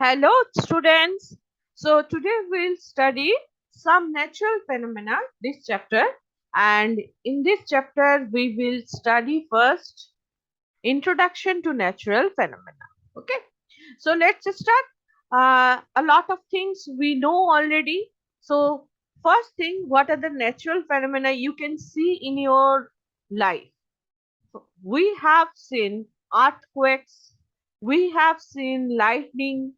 Hello, students. So today we'll study some natural phenomena this chapter, and in this chapter we will study first introduction to natural phenomena. Okay, so let's start. A lot of things we know already. So first thing, what are the natural phenomena you can see in your life? We have seen earthquakes, we have seen lightning,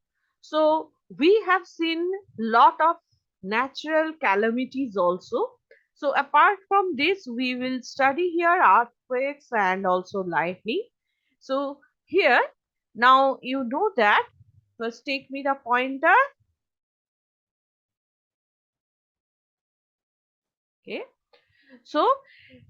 so we have seen lot of natural calamities also. So apart from this, we will study here earthquakes and also lightning. So here, now you know that. First, take me the pointer. Okay. So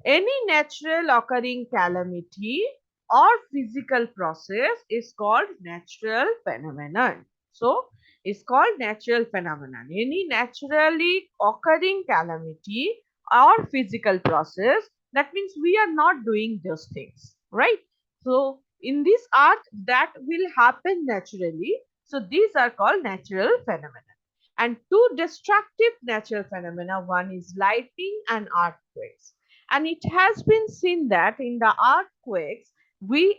any natural occurring calamity or physical process is called natural phenomenon. So, it's called natural phenomenon. Any naturally occurring calamity or physical process, that means we are not doing those things, right? So, in this earth, that will happen naturally. So, these are called natural phenomena. And two destructive natural phenomena, one is lightning and earthquakes. And it has been seen that in the earthquakes we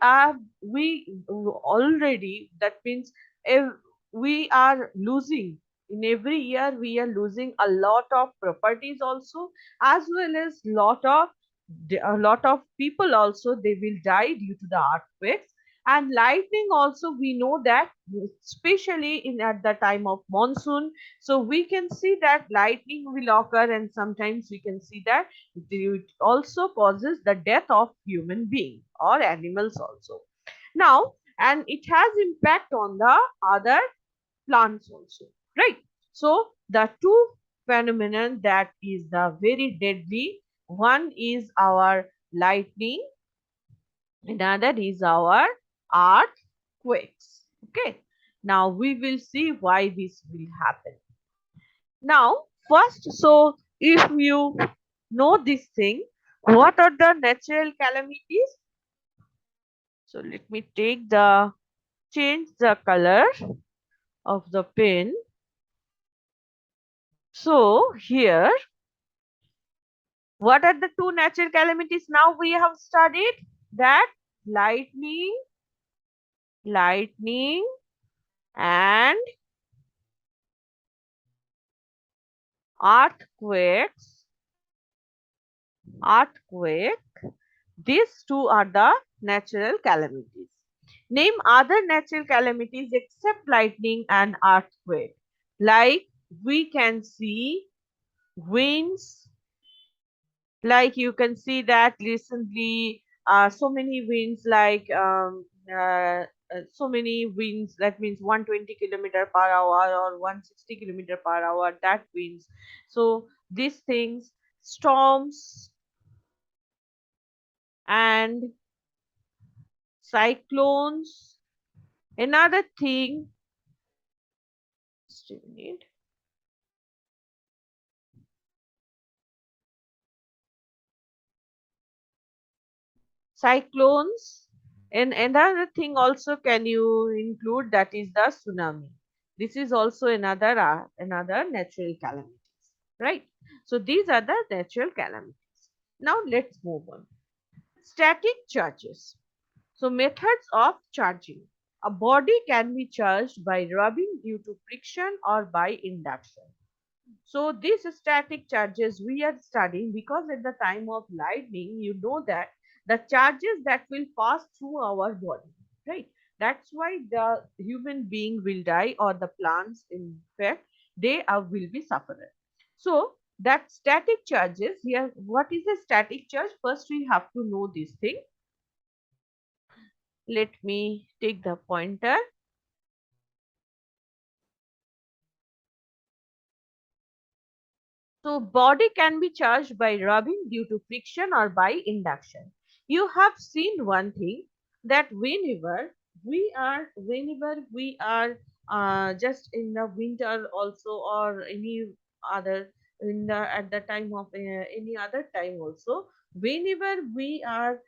already, that means if we are losing, in every year we are losing a lot of properties also, as well as a lot of people also, they will die due to the earthquakes. And lightning also, we know that especially in at the time of monsoon, so we can see that lightning will occur, and sometimes we can see that it also causes the death of human being or animals also. Now, and it has impact on the other plants also, right? So the two phenomenon that is the very deadly, one is our lightning, another is our earthquakes. Okay, now we will see why this will happen. Now, first, so if you know this thing, what are the natural calamities? So let me change the color of the pen. So here, what are the two natural calamities now we have studied? That lightning, lightning and earthquakes, earthquake. These two are the natural calamities. Name other natural calamities except lightning and earthquake. Like we can see winds, like you can see that recently so many winds, like so many winds, that means 120 km per hour or 160 km per hour, that winds. So these things, storms and cyclones. Another thing, still need cyclones. And another thing also can you include, that is the tsunami. This is also another natural calamities, right? So these are the natural calamities. Now let's move on. Static charges. So methods of charging. A body can be charged by rubbing due to friction or by induction. So these static charges we are studying because at the time of lightning, you know that the charges that will pass through our body, right? That's why the human being will die, or the plants, in fact, they will be sufferer. So that static charges here, what is a static charge? First, we have to know this thing. Let me take the pointer. So body can be charged by rubbing due to friction or by induction. You have seen one thing, that whenever we are just in the winter also, or any other, in the at the time of any other time also, whenever we are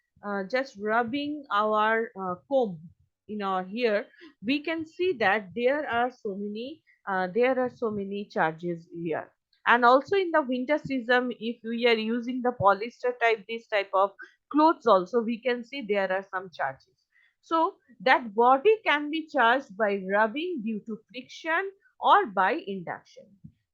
just rubbing our comb, here we can see that there are so many charges here. And also in the winter season, if we are using the polyester type, this type of clothes also, we can see there are some charges. So that body can be charged by rubbing due to friction or by induction.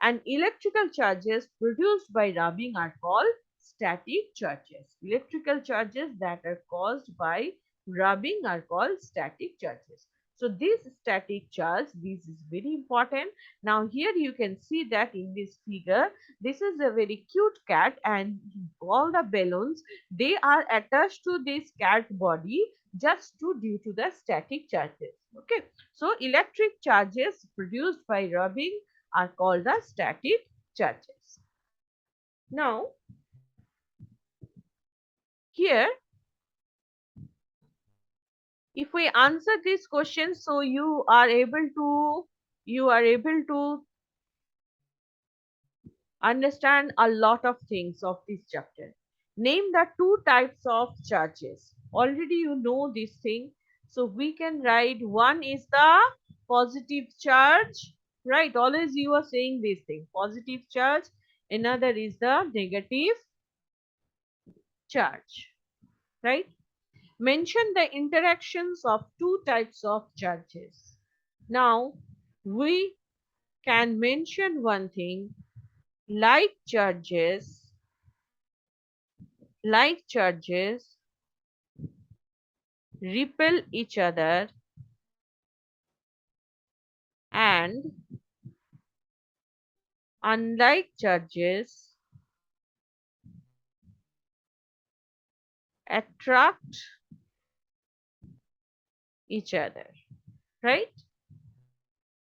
And electrical charges produced by rubbing are called static charges. Electrical charges that are caused by rubbing are called static charges. So this static charge, this is very important. Now here you can see that in this figure, this is a very cute cat, and all the balloons, they are attached to this cat body just due to the static charges. Okay. So electric charges produced by rubbing are called the static charges. Now here, if we answer this question, so you are able to understand a lot of things of this chapter. Name the two types of charges. Already you know this thing. So we can write, one is the positive charge, right? Always you are saying this thing, positive charge. Another is the negative charge, right? Mention the interactions of two types of charges. Now we can mention one thing, like charges, like charges repel each other and unlike charges attract each other, right?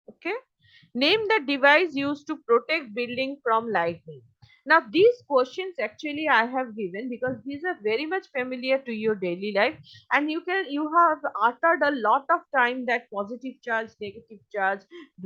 Okay. Name the device used to protect building from lightning. Now these questions actually I have given because these are very much familiar to your daily life, and you have uttered a lot of time that positive charge, negative charge.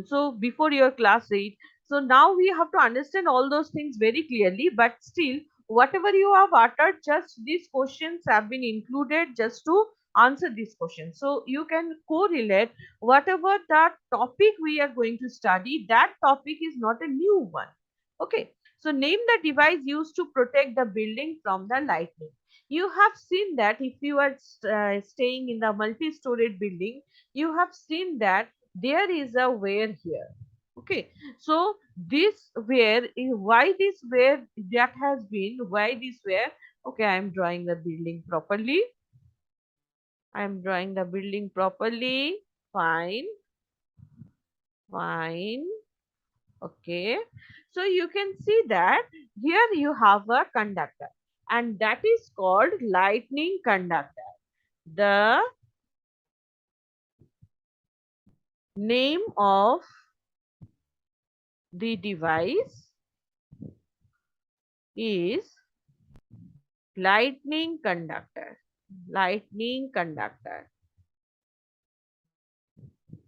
So before your class 8, so now we have to understand all those things very clearly. But still, whatever you have uttered, just these questions have been included just to answer this question. So you can correlate whatever that topic we are going to study, that topic is not a new one. Okay. So name the device used to protect the building from the lightning. You have seen that if you are staying in the multi-storied building, you have seen that there is a wear here. Okay. So this wear, why this wear that has been, why this wear? Okay, I am drawing the building properly. I am drawing the building properly. Fine. Fine. Okay. So you can see that here you have a conductor, and that is called lightning conductor. The name of the device is lightning conductor. Lightning conductor.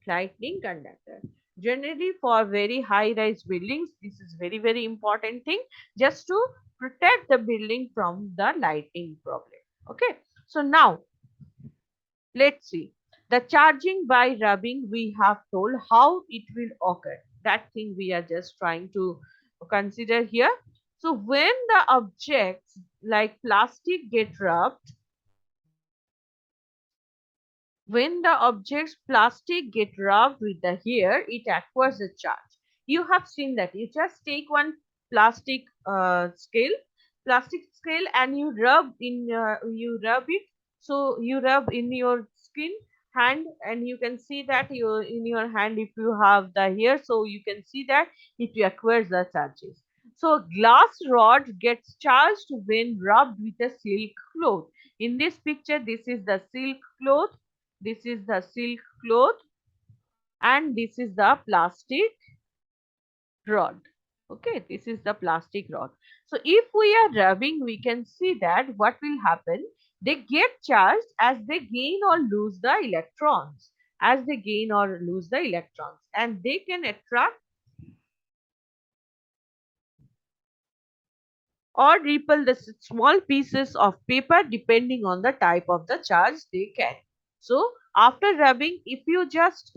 Lightning conductor. Generally for very high rise buildings, this is very, very important thing, just to protect the building from the lightning problem. Okay. So now let's see. The charging by rubbing, we have told how it will occur. That thing we are just trying to consider here. So when the objects like plastic get rubbed, when the object's plastic get rubbed with the hair, it acquires a charge. You have seen that. You just take one plastic plastic scale, and you rub it. So you rub in your skin hand, and you can see that you in your hand, if you have the hair, so you can see that it acquires the charges. So glass rod gets charged when rubbed with a silk cloth. In this picture, this is the silk cloth, this is the silk cloth, and this is the plastic rod. Okay, this is the plastic rod. So if we are rubbing, we can see that what will happen, they get charged as they gain or lose the electrons, as they gain or lose the electrons, and they can attract or repel the small pieces of paper depending on the type of the charge they carry. So After rubbing, if you just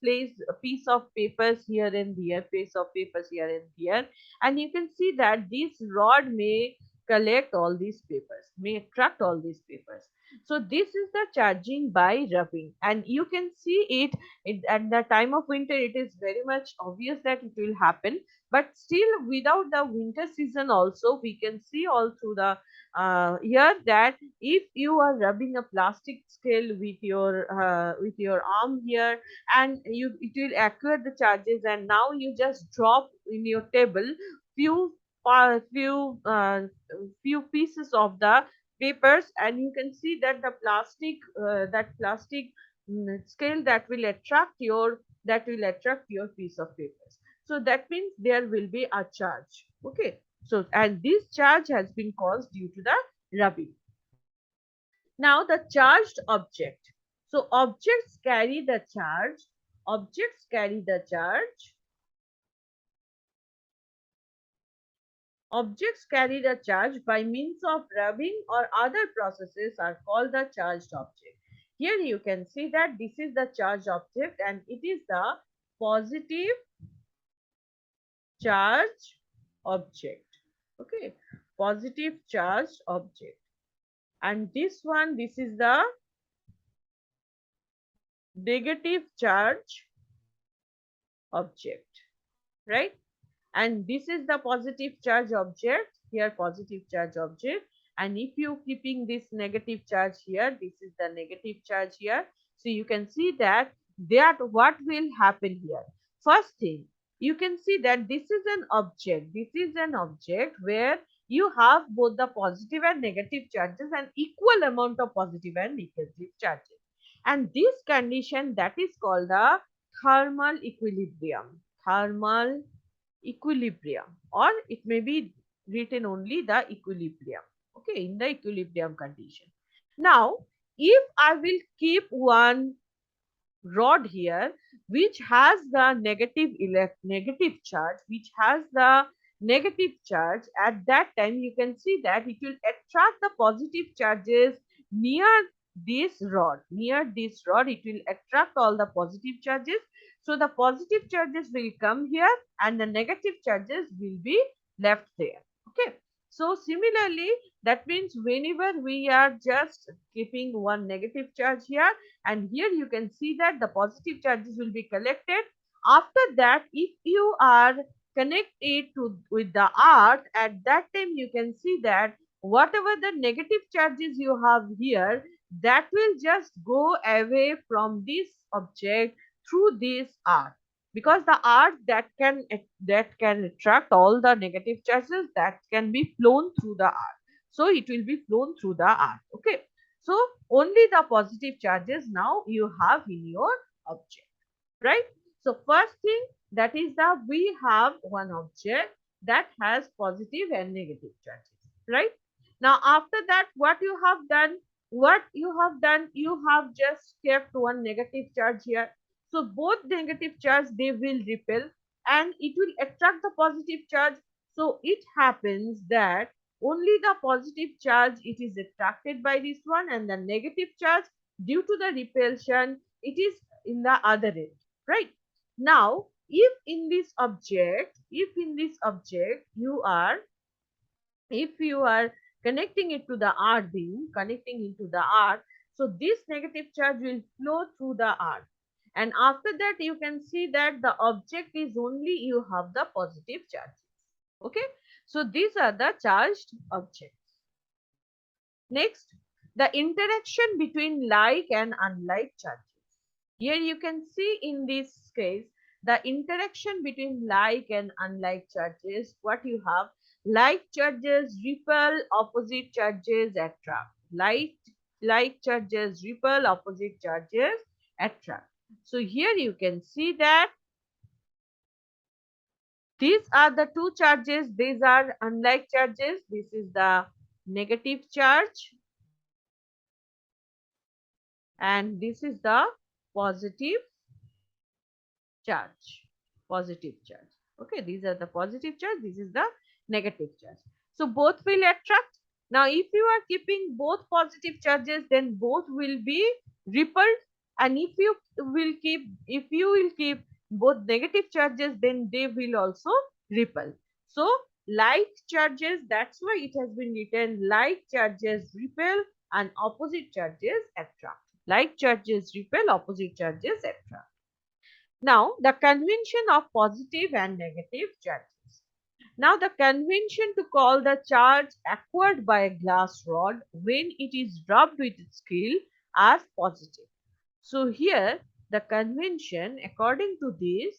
place a piece of papers here and there, piece of papers here and there, and you can see that this rod may collect all these papers, may attract all these papers. So this is the charging by rubbing, and you can see it at the time of winter. It is very much obvious that it will happen, but still without the winter season also we can see all through the here that if you are rubbing a plastic scale with your arm here, and it will acquire the charges, and now you just drop in your table few uh, few uh, few pieces of the papers, and you can see that the plastic scale that will attract your piece of papers. So that means there will be a charge. Okay, so and this charge has been caused due to the rubbing. Now the charged object. So objects carry the charge. Objects carry the charge. Objects carry the charge by means of rubbing or other processes are called the charged object. Here you can see that this is the charged object and it is the positive charge object. Okay, positive charged object. And this is the negative charge object, right? And this is the positive charge object, here positive charge object, and if you keeping this negative charge here, this is the negative charge here. So you can see that what will happen here. First thing, you can see that this is an object where you have both the positive and negative charges and equal amount of positive and negative charges, and this condition that is called the thermal equilibrium. Thermal equilibrium, or it may be written only the equilibrium. Okay, in the equilibrium condition. Now if I will keep one rod here which has the negative charge, at that time you can see that it will attract the positive charges near this rod it will attract all the positive charges. So the positive charges will come here and the negative charges will be left there. Okay, so similarly, that means whenever we are just keeping one negative charge here, and here you can see that the positive charges will be collected. After that, if you are connect it to with the arc, at that time you can see that whatever the negative charges you have here, that will just go away from this object through this arc, because the arc that can attract all the negative charges, that can be flown through the arc, so it will be flown through the arc. Okay, so only the positive charges now you have in your object, right? So first thing, that is that we have one object that has positive and negative charges, right? Now after that, you have just kept one negative charge here. So both negative charge, they will repel and it will attract the positive charge. So it happens that only the positive charge it is attracted by this one, and the negative charge, due to the repulsion, it is in the other end, right? Now if you are connecting it to the arc beam, connecting into the arc, so this negative charge will flow through the arc, and after that you can see that the object is only you have the positive charges. Okay, so these are the charged objects. Next, the interaction between like and unlike charges. Here you can see in this case the interaction between like and unlike charges. What you have, like charges repel, opposite charges attract. Like charges repel, opposite charges attract. So here you can see that these are the two charges. These are unlike charges. This is the negative charge and this is the positive charge. Positive charge. Okay, these are the positive charge. This is the negative charge. So both will attract. Now if you are keeping both positive charges, then both will be repelled. And if you will keep both negative charges, then they will also repel. So like charges, that's why it has been written like charges repel and opposite charges attract. Like charges repel, opposite charges attract. Now the convention of positive and negative charges. Now the convention to call the charge acquired by a glass rod when it is rubbed with skill as positive. So here the convention according to this,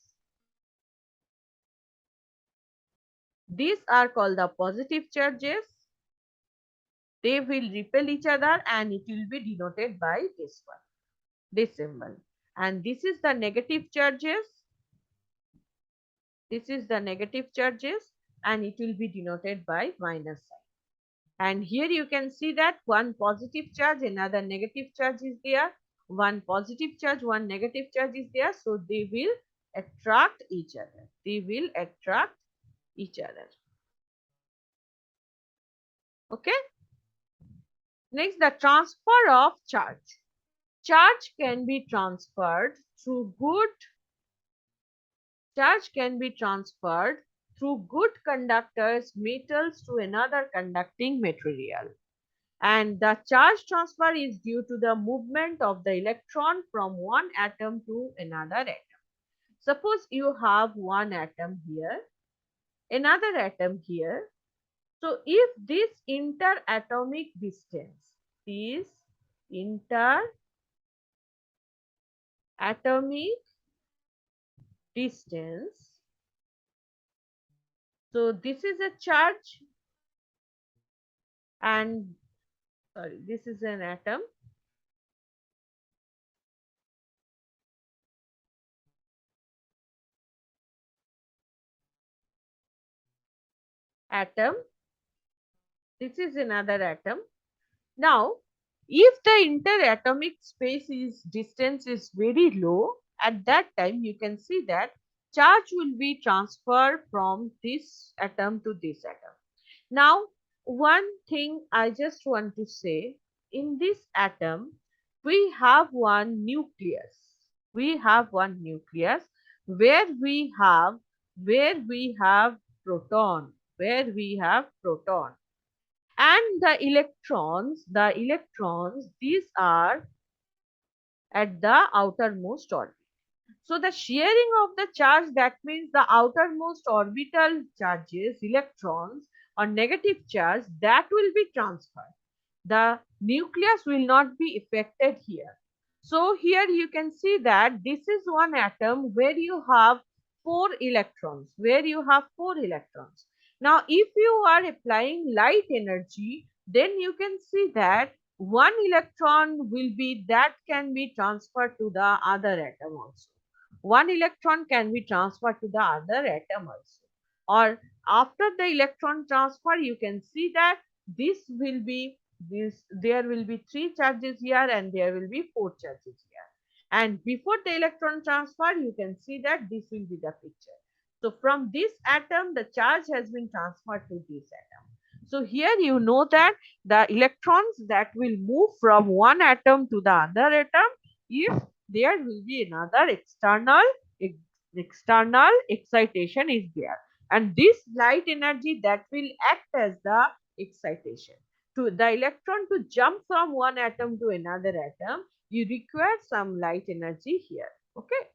these are called the positive charges. They will repel each other and it will be denoted by this one, this symbol. And this is the negative charges. This is the negative charges and it will be denoted by minus sign. And here you can see that one positive charge, another negative charge is there. One positive charge, one negative charge is there. So they will attract each other. They will attract each other. Okay. Next, the transfer of charge. Charge can be transferred through good Charge can be transferred through good conductors metals to another conducting material. And the charge transfer is due to the movement of the electron from one atom to another atom. Suppose you have one atom here, another atom here. So if this interatomic distance, this interatomic distance, so this is a charge and sorry, this is an atom, this is another atom. Now, if the interatomic space is distance is very low, at that time you can see that charge will be transferred from this atom to this atom. Now, one thing I just want to say, in this atom, we have one nucleus. We have one nucleus where we have proton, where we have proton. And the electrons, these are at the outermost orbit. So the sharing of the charge, that means the outermost orbital charges, electrons or negative charge, that will be transferred. The nucleus will not be affected here. So here you can see that this is one atom where you have four electrons, Now if you are applying light energy, then you can see that one electron will be that can be transferred to the other atom also. One electron can be transferred to the other atom also. Or after the electron transfer, you can see that this will be this there will be three charges here and there will be four charges here. And before the electron transfer, you can see that this will be the picture. So from this atom, the charge has been transferred to this atom. So here you know that the electrons that will move from one atom to the other atom, if there will be another external excitation is there, and this light energy that will act as the excitation to the electron to jump from one atom to another atom, you require some light energy here. Okay.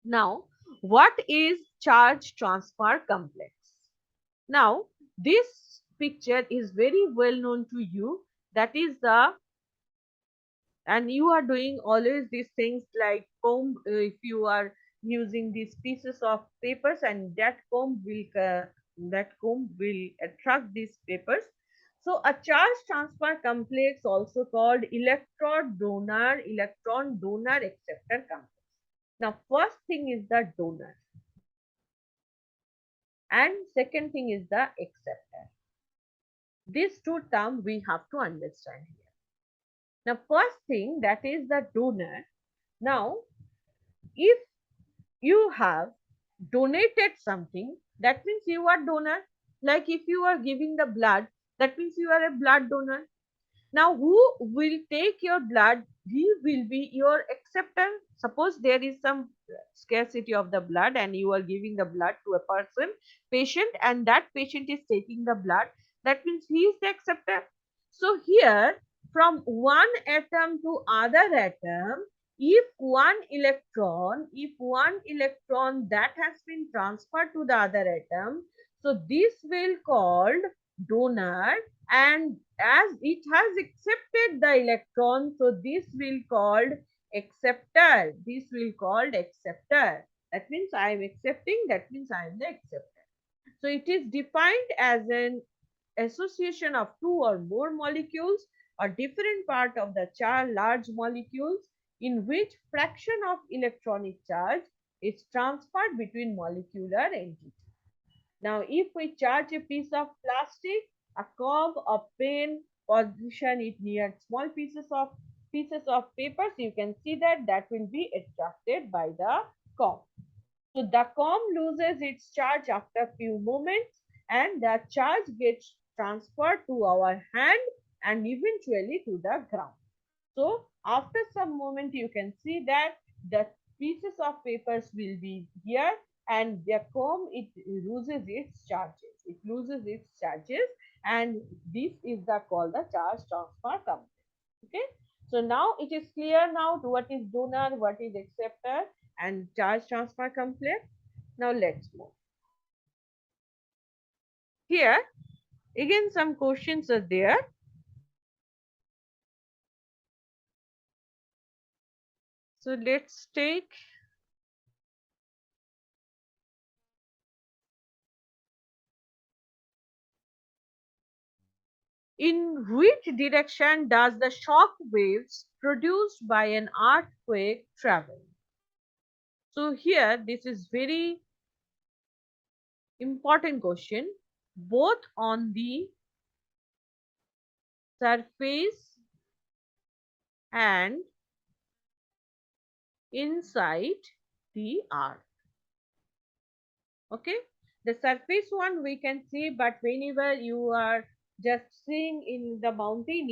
Now, what is charge transfer complex? Now, this picture is very well known to you. That is the, and you are doing always these things like comb, if you are using these pieces of papers, and that comb will attract these papers. So a charge transfer complex, also called electron donor acceptor complex. Now first thing is the donor and second thing is the acceptor. These two terms we have to understand here. Now first thing, that is the donor. Now if you have donated something, that means you are donor. Like if you are giving the blood, that means you are a blood donor. Now who will take your blood? he will be your acceptor. Suppose there is some scarcity of the blood and you are giving the blood to a person, patient, and that patient is taking the blood. That means he is the acceptor. So here, from one atom to other atom, if one electron that has been transferred to the other atom, so this will called donor, and as it has accepted the electron, so this will called acceptor. This will called acceptor. That means I am accepting, that means I am the acceptor. So it is defined as an association of two or more molecules or different part of the large molecules in which fraction of electronic charge is transferred between molecular entities. Now, if we charge a piece of plastic, a comb, a pen, position it near small pieces of papers, you can see that that will be attracted by the comb. So the comb loses its charge after few moments, and the charge gets transferred to our hand and eventually to the ground. So after some moment you can see that the pieces of papers will be here and the comb it loses its charges. It loses its charges, and this is the called the charge transfer complex. Okay. So now it is clear now to what is donor, what is acceptor and charge transfer complex. Now let's move. Here again some questions are there. So let's take in which direction does the shock waves produced by an earthquake travel? So here this is very important question, both on the surface and inside the earth. Okay, the surface one we can see, but whenever you are just seeing in the mountain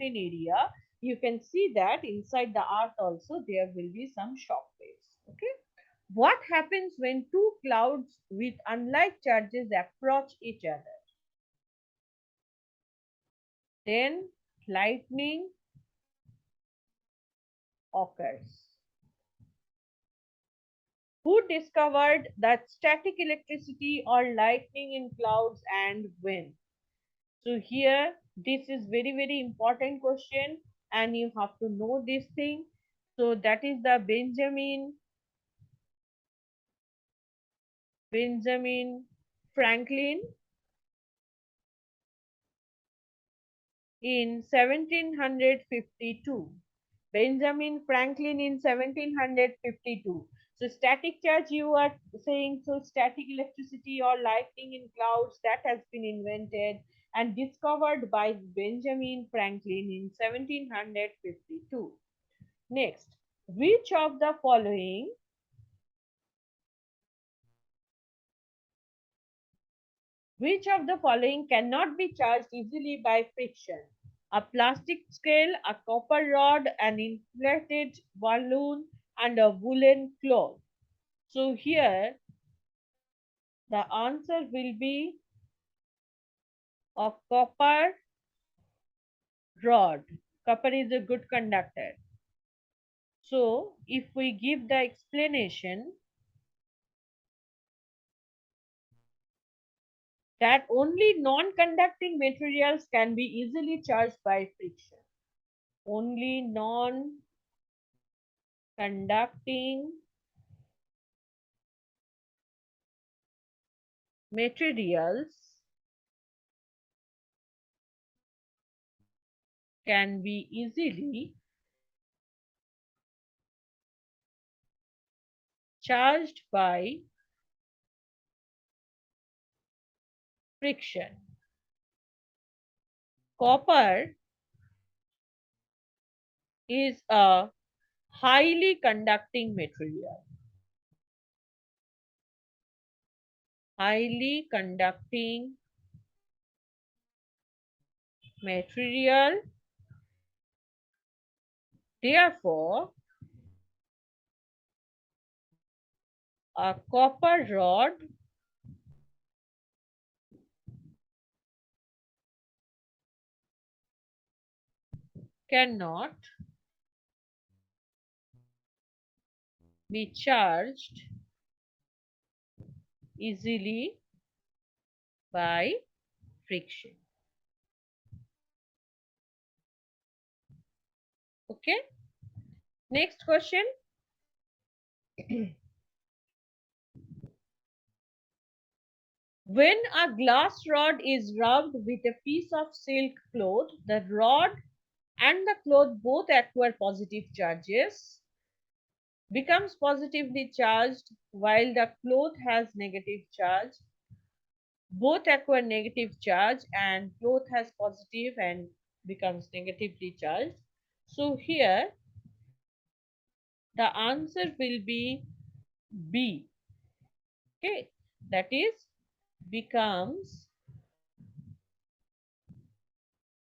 area, you can see that inside the earth also there will be some shock waves. Okay, what happens when two clouds with unlike charges approach each other? Then lightning occurs. Who discovered that static electricity or lightning in clouds and when? So here this is very important question and you have to know this thing. So that is the Benjamin Franklin in 1752. Benjamin Franklin in 1752. So static charge you are saying, so static electricity or lightning in clouds that has been invented and discovered by Benjamin Franklin in 1752. Next, which of the following cannot be charged easily by friction? A plastic scale, a copper rod, an inflated balloon, and a woolen cloth. So here the answer will be a copper rod. Copper is a good conductor. So if we give the explanation that only non-conducting materials can be easily charged by friction. Only non-conducting materials can be easily charged by friction. Copper is a highly conducting material. Highly conducting material Therefore, a copper rod cannot be charged easily by friction. Okay. Next question. When a glass rod is rubbed with a piece of silk cloth, the rod and the cloth both acquire positive charges, becomes positively charged while the cloth has negative charge. Both acquire negative charge and cloth has positive and becomes negatively charged. So here the answer will be B. Okay, that is becomes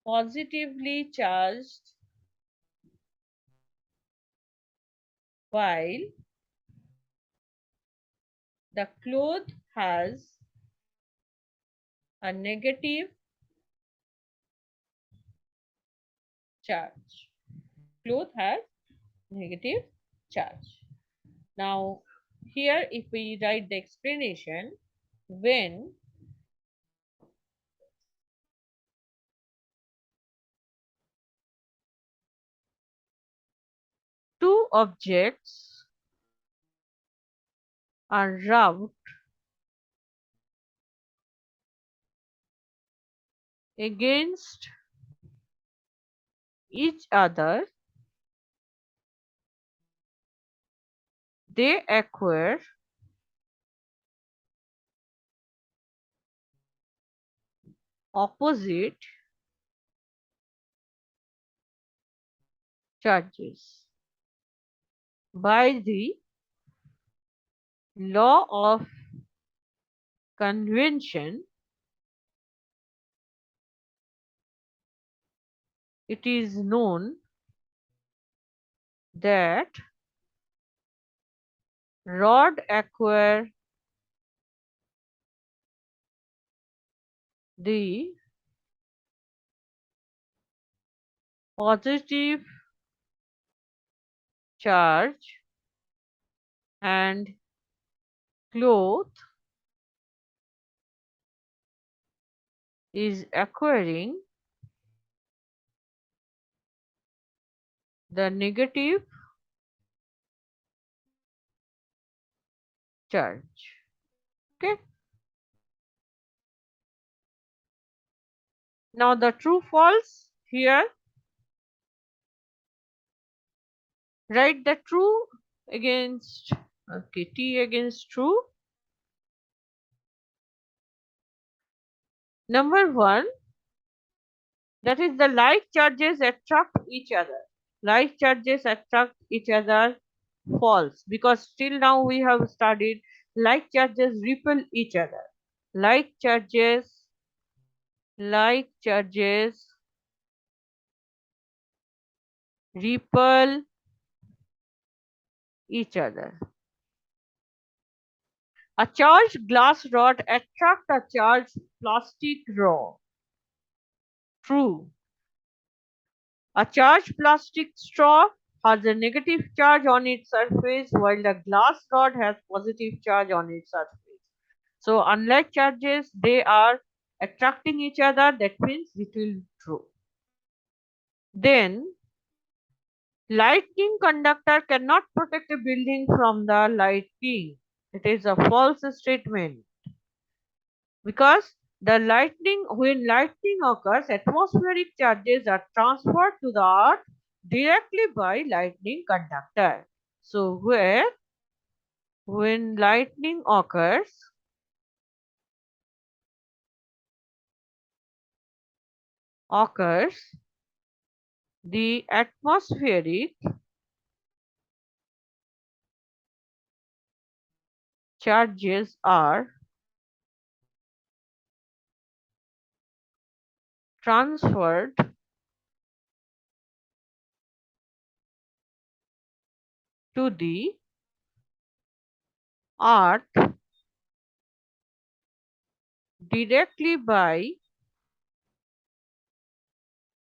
positively charged while the cloth has a negative charge. Cloth has negative charge. Now, here if we write the explanation, when two objects are rubbed against each other, they acquire opposite charges. By the law of convention, it is known that rod acquire the positive charge and cloth is acquiring the negative charge. Okay. Now the true false here, write the true against, okay, T against true. Number one, that is the like charges attract each other. Like charges attract each other, false, because till now we have studied like charges repel each other. Like charges, like charges repel each other. A charged glass rod attracts a charged plastic rod. True. A charged plastic straw has a negative charge on its surface while the glass rod has positive charge on its surface. So unlike charges, they are attracting each other. That means it will be true. Then lightning conductor cannot protect a building from the lightning. It is a false statement because when lightning occurs, atmospheric charges are transferred to the earth directly by lightning conductor. So where when lightning occurs, the atmospheric charges are transferred to the earth directly by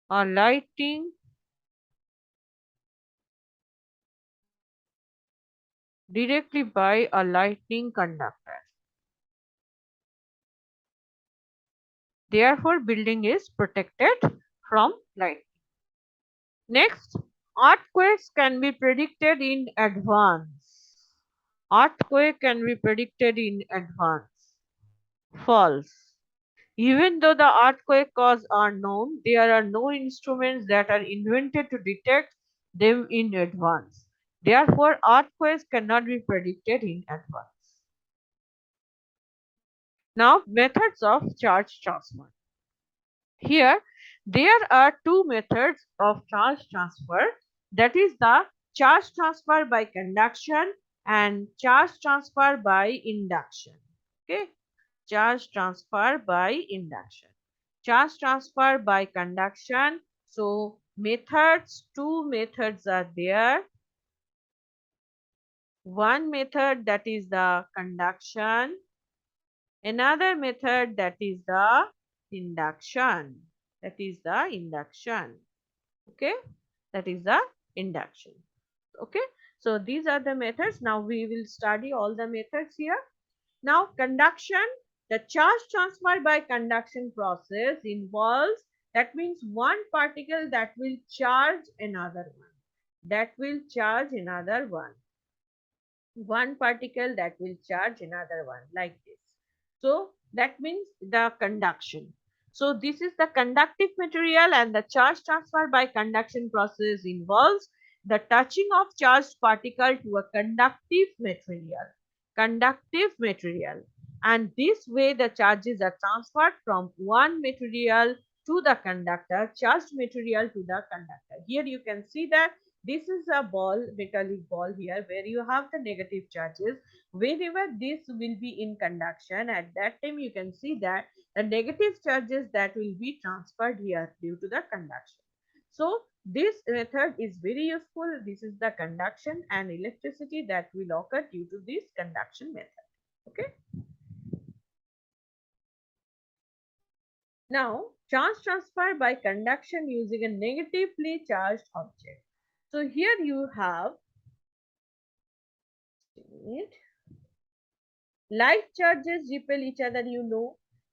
a lightning conductor. Therefore, building is protected from lightning. Next, earthquakes can be predicted in advance. Earthquake can be predicted in advance. False. Even though the earthquake cause are known, there are no instruments that are invented to detect them in advance. Therefore, earthquakes cannot be predicted in advance. Now, methods of charge transfer. Here, there are two methods of charge transfer, that is the charge transfer by conduction and charge transfer by induction. Okay, charge transfer by induction. Charge transfer by conduction. So, two methods are there. One method, that is the conduction, another method, that is the induction. That is the induction. Okay, that is the induction. Okay, so these are the methods. Now we will study all the methods here. Now conduction, the charge transfer by conduction process involves, that means one particle that will charge another one, that will charge another one particle that will charge another one, like this. So that means the conduction. So this is the conductive material, and the charge transfer by conduction process involves the touching of charged particle to a conductive material. Conductive material. And this way the charges are transferred from one material to the conductor, charged material to the conductor. Here you can see that this is a ball, metallic ball here, where you have the negative charges. Whenever this will be in conduction, at that time you can see that the negative charges that will be transferred here due to the conduction. So this method is very useful. This is the conduction and electricity that will occur due to this conduction method. Okay. Now, charge transfer by conduction using a negatively charged object. So here you have it. Like charges repel each other,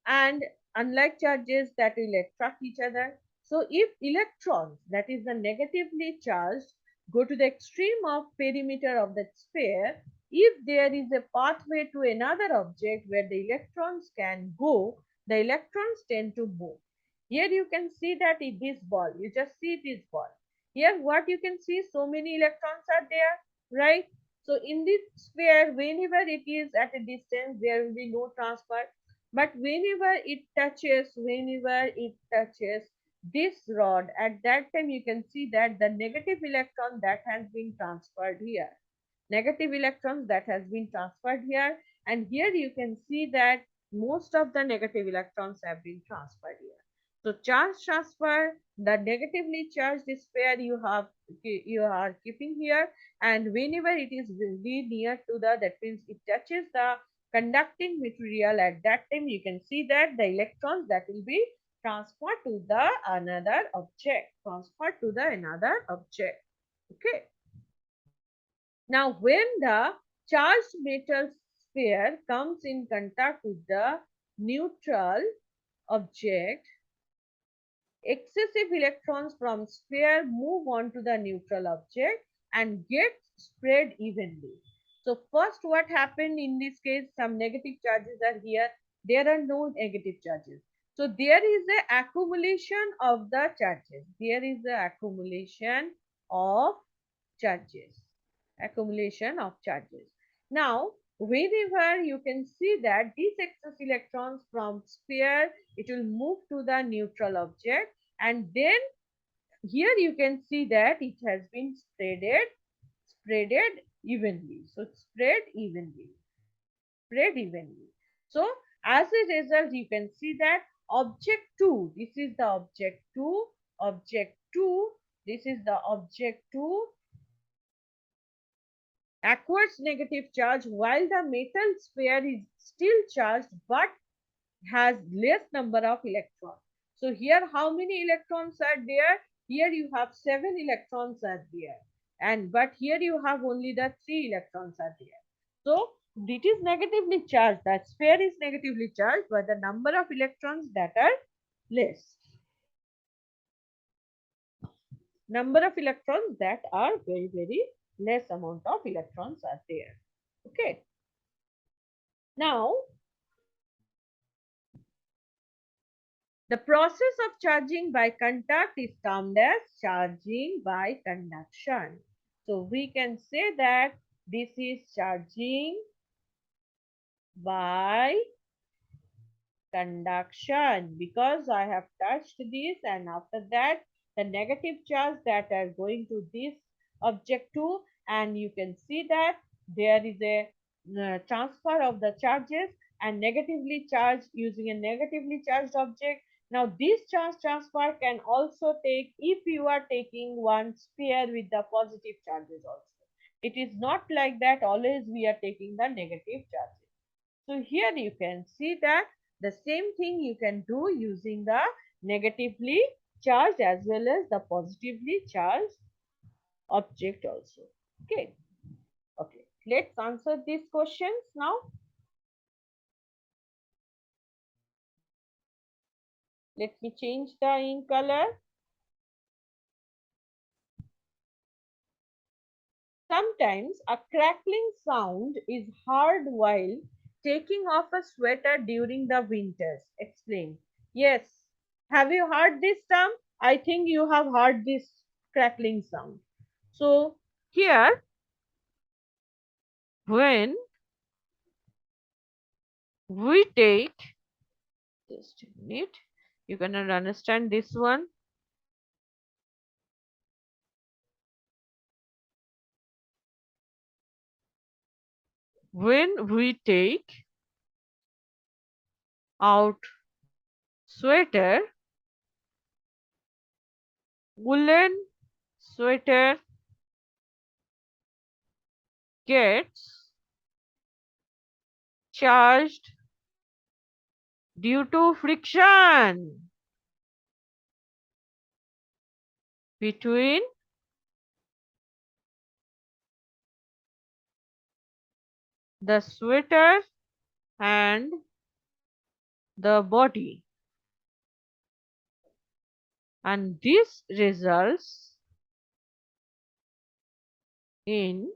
and unlike charges that will attract each other. So if electrons, that is the negatively charged, go to the extreme of perimeter of the sphere, if there is a pathway to another object where the electrons can go, the electrons tend to move. Here you can see that in this ball, you just see this ball. Here what you can see, so many electrons are there, right? So in this sphere, whenever it is at a distance, there will be no transfer. But whenever it touches this rod, at that time you can see that the negative electron that has been transferred here. Negative electrons that has been transferred here. And here you can see that most of the negative electrons have been transferred here. So charge transfer, the negatively charged sphere you are keeping here, and whenever it is very near to the, that means it touches the conducting material, at that time you can see that the electrons that will be transferred to the another object, Okay. Now when the charged metal sphere comes in contact with the neutral object, excessive electrons from sphere move on to the neutral object and get spread evenly. So first what happened in this case, some negative charges are here, there are no negative charges. So there is a accumulation of the charges. There is a charges. Accumulation of charges. Now whenever you can see that these excess electrons from sphere, it will move to the neutral object, and then here you can see that it has been spreaded evenly. So spread evenly. So as a result, you can see that object 2, this is the object 2, this is the object 2, aqueous negative charge, while the metal sphere is still charged but has less number of electrons. So here how many electrons are there? Here you have 7 electrons are there, and but here you have only the 3 electrons are there. So it is negatively charged. That sphere is negatively charged, but the number of electrons that are less. Number of electrons that are very less amount of electrons are there. Okay. Now the process of charging by contact is termed as charging by conduction. So we can say that this is charging by conduction because I have touched this, and after that the negative charge that are going to this object too, and you can see that there is a transfer of the charges and negatively charged using a negatively charged object. Now this charge transfer can also take if you are taking one sphere with the positive charges also. It is not like that always we are taking the negative charges. So here you can see that the same thing you can do using the negatively charged as well as the positively charged object also. Okay. Okay. Let's answer these questions now. Let me change the ink color. Sometimes a crackling sound is heard while taking off a sweater during the winters. Explain. Yes. Have you heard this term? I think you have heard this crackling sound. So here, when we take, just a minute, you cannot understand this one. When we take out sweater, woolen sweater gets charged due to friction between the sweater and the body, and this results in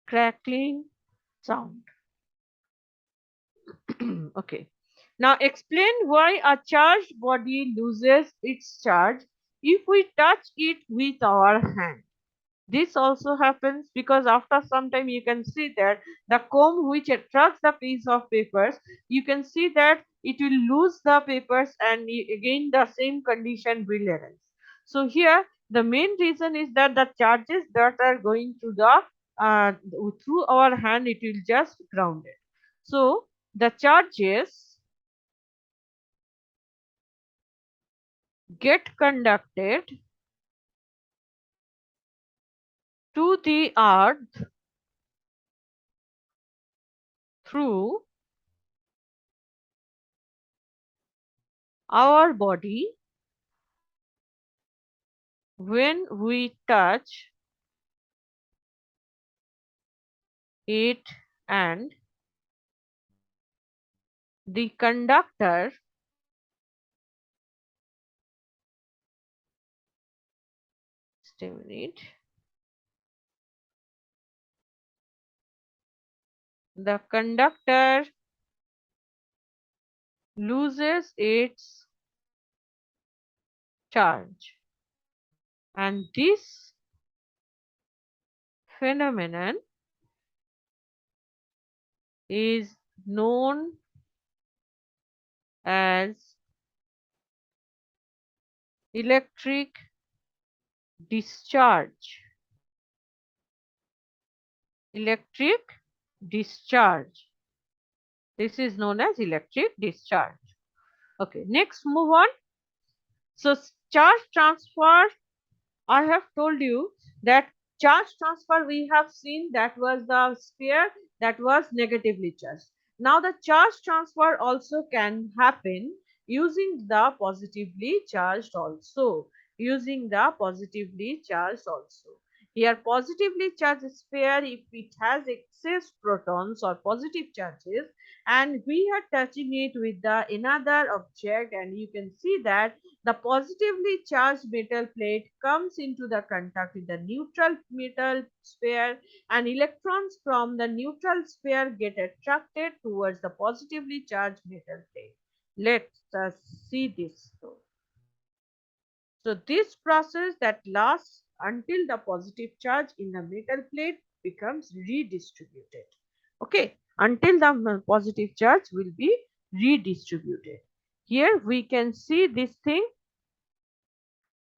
crackling sound. Okay. Now explain why a charged body loses its charge if we touch it with our hand. This also happens because after some time you can see that the comb which attracts the piece of papers, you can see that it will lose the papers and again the same condition will arise. So here the main reason is that the charges that are going through the through our hand, it will just ground it. So the charges get conducted to the earth through our body when we touch it, and the conductor stimulate the conductor loses its charge, and this phenomenon is known as electric discharge. Electric discharge. This is known as electric discharge. Okay, next move on. So charge transfer, I have told you that charge transfer we have seen, that was the sphere that was negatively charged. Now the charge transfer also can happen using the positively charged also. Using the positively charged also. Here positively charged sphere, if it has excess protons or positive charges, and we are touching it with the another object, and you can see that the positively charged metal plate comes into the contact with the neutral metal sphere, and electrons from the neutral sphere get attracted towards the positively charged metal plate. Let us see this though. So this process that lasts until the positive charge in the metal plate becomes redistributed. Okay, until the positive charge will be redistributed. Here we can see this thing,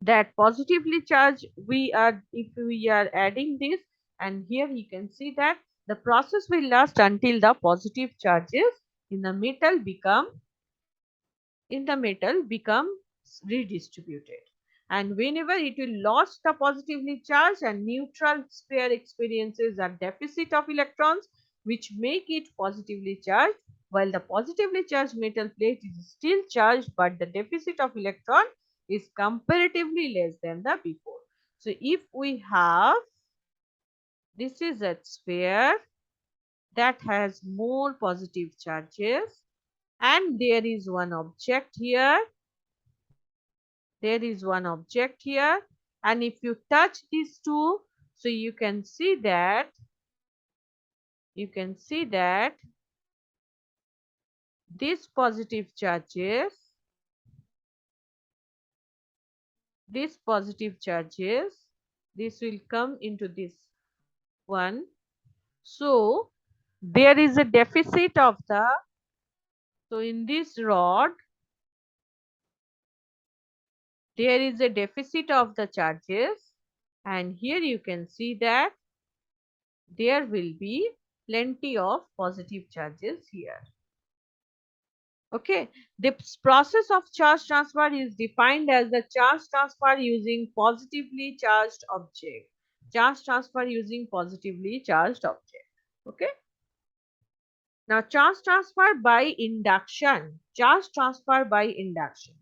that positively charged, we are, if we are adding this, and here you can see that the process will last until the positive charges in the metal become redistributed, and whenever it will lose the positively charged and neutral sphere experiences a deficit of electrons which make it positively charged, while the positively charged metal plate is still charged but the deficit of electron is comparatively less than the before. So if we have, this is a sphere that has more positive charges, and there is one object here, and if you touch these two, so you can see that these positive charges, this will come into this one. So there is a deficit of the, so in this rod there is a deficit of the charges, and here you can see that there will be plenty of positive charges here. Okay, this process of charge transfer is defined as the charge transfer using positively charged object. Charge transfer using positively charged object. Okay. Now charge transfer by induction. Charge transfer by induction.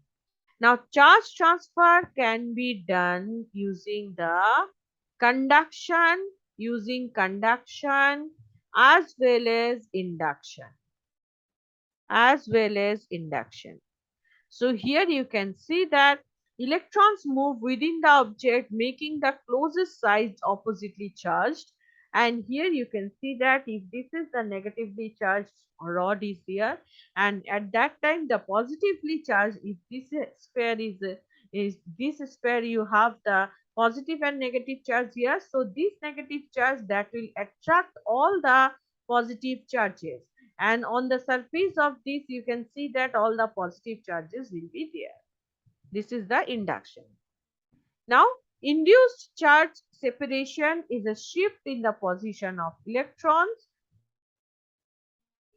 Now charge transfer can be done using the conduction, as well as induction. So here you can see that electrons move within the object, making the closest sides oppositely charged. And here you can see that if this is the negatively charged rod is here, and at that time the positively charged, if this sphere is this sphere, you have the positive and negative charge here. So this negative charge that will attract all the positive charges, and on the surface of this you can see that all the positive charges will be there. This is the induction. Now induced charge separation is a shift in the position of electrons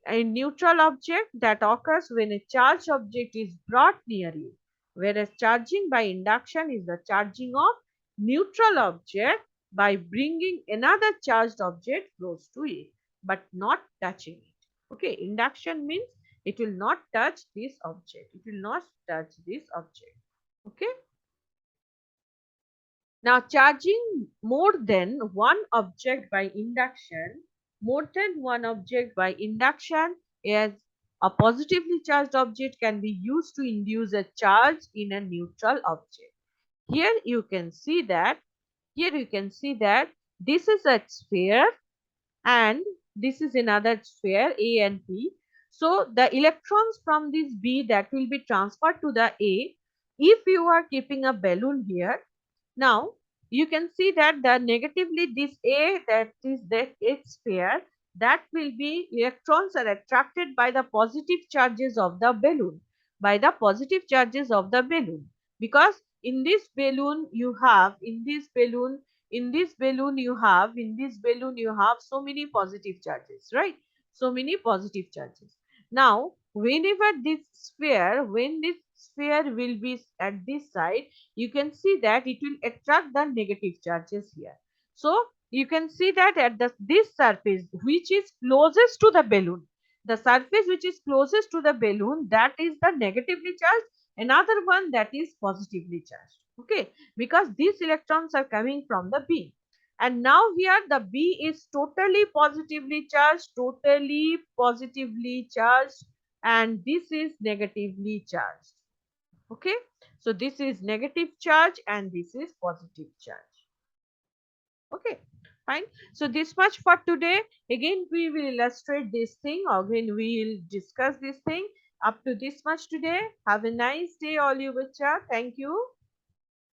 in neutral object that occurs when a charged object is brought near it, whereas charging by induction is the charging of neutral object by bringing another charged object close to it but not touching it. Okay, induction means it will not touch this object. Okay. Now charging more than one object by induction, as a positively charged object can be used to induce a charge in a neutral object. Here you can see that this is a sphere and this is another sphere A and B. So the electrons from this B that will be transferred to the A. If you are keeping a balloon here, now you can see that the negatively this A, that is that H sphere, that will be electrons are attracted by the positive charges of the balloon, because in this balloon you have so many positive charges, right? So many positive charges. Now whenever when this sphere will be at this side, you can see that it will attract the negative charges here. So you can see that at this surface which is closest to the balloon, the surface which is closest to the balloon, that is the negatively charged, another one that is positively charged. Okay, because these electrons are coming from the B. And now here the B is totally positively charged, and this is negatively charged. Okay, so this is negative charge and this is positive charge. Okay, fine. So this much for today. Again, we will illustrate this thing. Again, we will discuss this thing. Up to this much today. Have a nice day, all you bacha. Thank you.